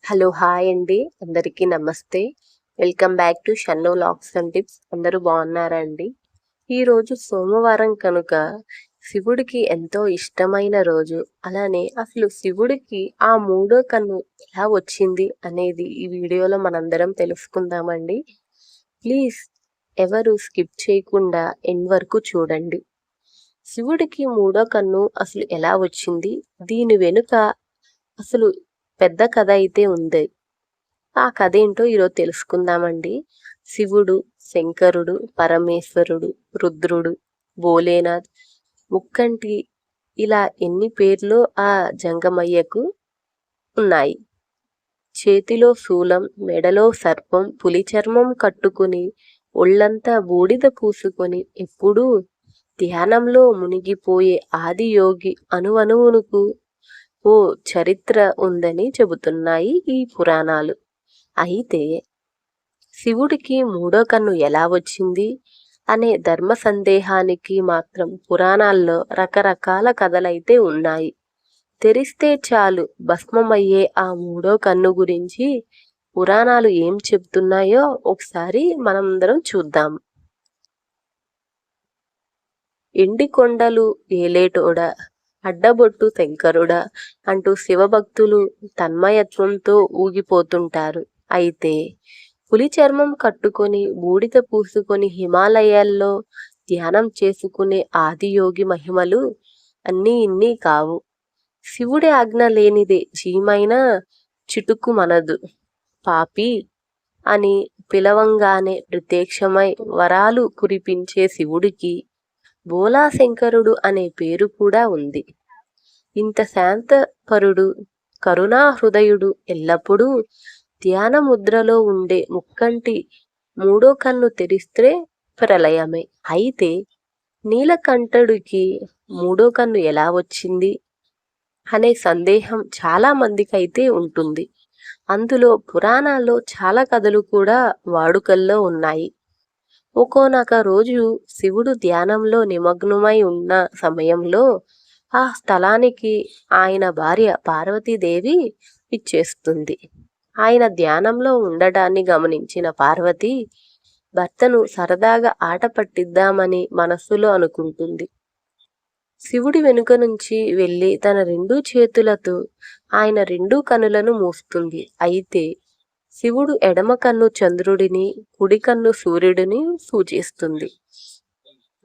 Hello hi అండి. అందరికీ నమస్తే. Welcome back to Shannu vlogs and tips. అందరూ బాగున్నారా అండి? ఈరోజు సోమవారం కనుక శివుడికి ఎంతో ఇష్టమైన రోజు. అలానే అసలు శివుడికి ఆ మూడో కన్ను ఎలా వచ్చింది అనేది ఈ వీడియోలో మనందరం తెలుసుకుందామండి. ప్లీజ్ ఎవరు స్కిప్ చేయకుండా ఎండ్ వరకు చూడండి. శివుడికి మూడో కన్ను అసలు ఎలా వచ్చింది? దీని వెనుక అసలు పెద్ద కథ అయితే ఉంది. ఆ కథ ఏంటో ఈరోజు తెలుసుకుందామండి. శివుడు, శంకరుడు, పరమేశ్వరుడు, రుద్రుడు, భోలేనాథ్, ముక్కంటి ఇలా ఎన్ని పేర్లు ఆ జంగమయ్యకు ఉన్నాయి. చేతిలో శూలం, మెడలో సర్పం, పులి చర్మం కట్టుకుని ఒళ్ళంతా బూడిద పూసుకొని ఎప్పుడూ ధ్యానంలో మునిగిపోయే ఆది యోగి అణువణువునకు ఓ చరిత్ర ఉందని చెబుతున్నాయి ఈ పురాణాలు. అయితే శివుడికి మూడో కన్ను ఎలా వచ్చింది అనే ధర్మ సందేహానికి మాత్రం పురాణాల్లో రకరకాల కథలైతే ఉన్నాయి. తెరిస్తే చాలు భస్మమయ్యే ఆ మూడో కన్ను గురించి పురాణాలు ఏం చెబుతున్నాయో ఒకసారి మనందరం చూద్దాం. ఎండి కొండలు ఏలేటోడ, అడ్డబొట్టు శంకరుడా అంటూ శివభక్తులు తన్మయత్వంతో ఊగిపోతుంటారు. అయితే పులి చర్మం కట్టుకొని బూడిద పూసుకొని హిమాలయాల్లో ధ్యానం చేసుకునే ఆదియోగి మహిమలు అన్నీ ఇన్ని కావు. శివుడి ఆజ్ఞ లేనిదే చీమైనా చిటుకు మనదు. పాపి అని పిలవంగానే ప్రత్యక్షమై వరాలు కురిపించే శివుడికి భోలాశంకరుడు అనే పేరు కూడా ఉంది. ఇంత శాంతపరుడు, కరుణా హృదయుడు, ఎల్లప్పుడూ ధ్యాన ముద్రలో ఉండే ముక్కంటి మూడో కన్ను తెరిస్తే ప్రళయమే. అయితే నీలకంఠుడికి మూడో కన్ను ఎలా వచ్చింది అనే సందేహం చాలా మందికి అయితే ఉంటుంది. అందులో పురాణాల్లో చాలా కథలు కూడా వాడుకల్లో ఉన్నాయి. ఒక్కోనొక రోజు శివుడు ధ్యానంలో నిమగ్నమై ఉన్న సమయంలో ఆ స్థలానికి ఆయన భార్య పార్వతీదేవి ఇచ్చేస్తుంది. ఆయన ధ్యానంలో ఉండడాన్ని గమనించిన పార్వతి భర్తను సరదాగా ఆట పట్టిద్దామని మనస్సులో అనుకుంటుంది. శివుడి వెనుక నుంచి వెళ్ళి తన 2 చేతులతో ఆయన 2 కన్నులను మూస్తుంది. అయితే శివుడు ఎడమ కన్ను చంద్రుడిని, కుడి కన్ను సూర్యుడిని సూచిస్తుంది.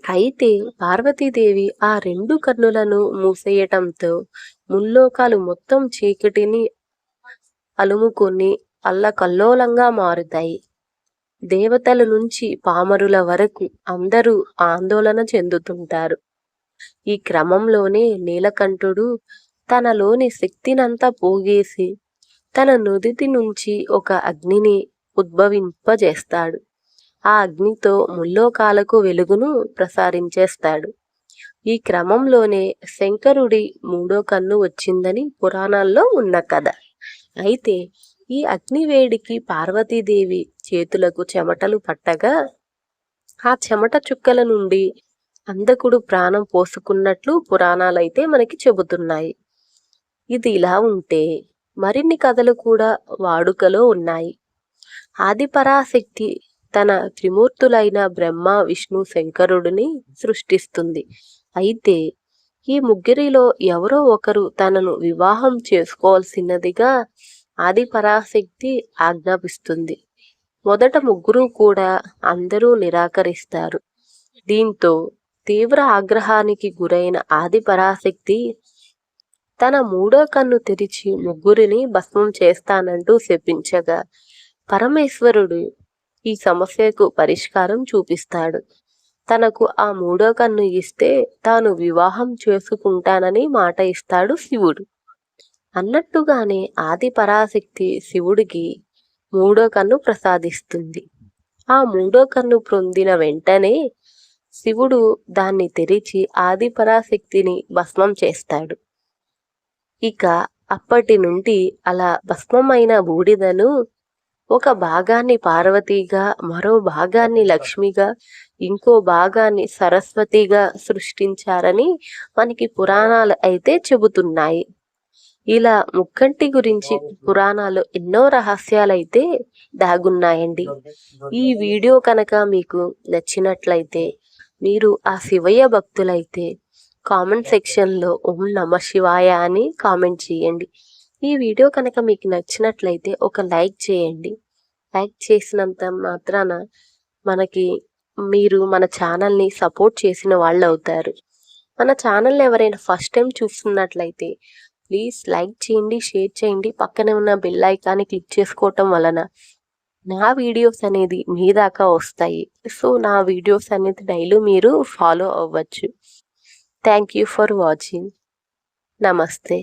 అయితే పార్వతీదేవి ఆ 2 కన్నులను మూసేయటంతో ముల్లోకాలు మొత్తం చీకటిని అలుముకొని అల్లకల్లోలంగా మారుతాయి. దేవతల నుంచి పామరుల వరకు అందరూ ఆందోళన చెందుతుంటారు. ఈ క్రమంలోనే నీలకంఠుడు తనలోని శక్తినంతా పోగేసి తన నుదిటి నుంచి ఒక అగ్నిని ఉద్భవింపజేస్తాడు. ఆ అగ్నితో ముల్లోకాలకు వెలుగును ప్రసారించేస్తాడు. ఈ క్రమంలోనే శంకరుడి మూడో కన్ను వచ్చిందని పురాణాల్లో ఉన్న కథ. అయితే ఈ అగ్నివేడికి పార్వతీదేవి చేతులకు చెమటలు పట్టగా ఆ చెమట చుక్కల నుండి అంధకుడు ప్రాణం పోసుకున్నట్లు పురాణాలైతే మనకి చెబుతున్నాయి. ఇది ఇలా ఉంటే మరిన్ని కథలు కూడా వాడుకలో ఉన్నాయి. ఆదిపరాశక్తి తన త్రిమూర్తులైన బ్రహ్మ, విష్ణు, శంకరుడిని సృష్టిస్తుంది. అయితే ఈ ముగ్గురిలో ఎవరో ఒకరు తనను వివాహం చేసుకోవాల్సినదిగా ఆదిపరాశక్తి ఆజ్ఞాపిస్తుంది. మొదట ముగ్గురు కూడా అందరూ నిరాకరిస్తారు. దీంతో తీవ్ర ఆగ్రహానికి గురైన ఆదిపరాశక్తి తన మూడో కన్ను తెరిచి ముగ్గురిని భస్మం చేస్తానంటూ శపించగా పరమేశ్వరుడు ఈ సమస్యకు పరిష్కారం చూపిస్తాడు. తనకు ఆ మూడో కన్ను ఇస్తే తాను వివాహం చేసుకుంటానని మాట ఇస్తాడు శివుడు. అన్నట్టుగానే ఆది పరాశక్తి శివుడికి మూడో కన్ను ప్రసాదిస్తుంది. ఆ మూడో కన్ను పొందిన వెంటనే శివుడు దాన్ని తెరిచి ఆది పరాశక్తిని భస్మం చేస్తాడు. ఇక అప్పటి నుండి అలా భస్మమైన బూడిదను ఒక భాగాన్ని పార్వతిగా, మరో భాగాన్ని లక్ష్మిగా, ఇంకో భాగాన్ని సరస్వతిగా సృష్టించారని మనకి పురాణాలు అయితే చెబుతున్నాయి. ఇలా ముక్కంటి గురించి పురాణాలు ఎన్నో రహస్యాలైతే దాగున్నాయండి. ఈ వీడియో కనుక మీకు నచ్చినట్లయితే, మీరు ఆ శివయ్య భక్తులైతే కామెంట్ సెక్షన్లో ఓం నమ శివాయ అని కామెంట్ చేయండి. ఈ వీడియో కనుక మీకు నచ్చినట్లయితే ఒక లైక్ చేయండి. లైక్ చేసినంత మాత్రాన మీరు మన ఛానల్ని సపోర్ట్ చేసిన వాళ్ళు అవుతారు. మన ఛానల్ని ఎవరైనా ఫస్ట్ టైం చూస్తున్నట్లయితే ప్లీజ్ లైక్ చేయండి, షేర్ చేయండి. పక్కనే ఉన్న బెల్ ఐకాన్ని క్లిక్ చేసుకోవటం వలన నా వీడియోస్ అనేది మీ దాకా వస్తాయి. సో నా వీడియోస్ అనేది డైలీ మీరు ఫాలో అవ్వచ్చు. Thank you for watching. నమస్తే.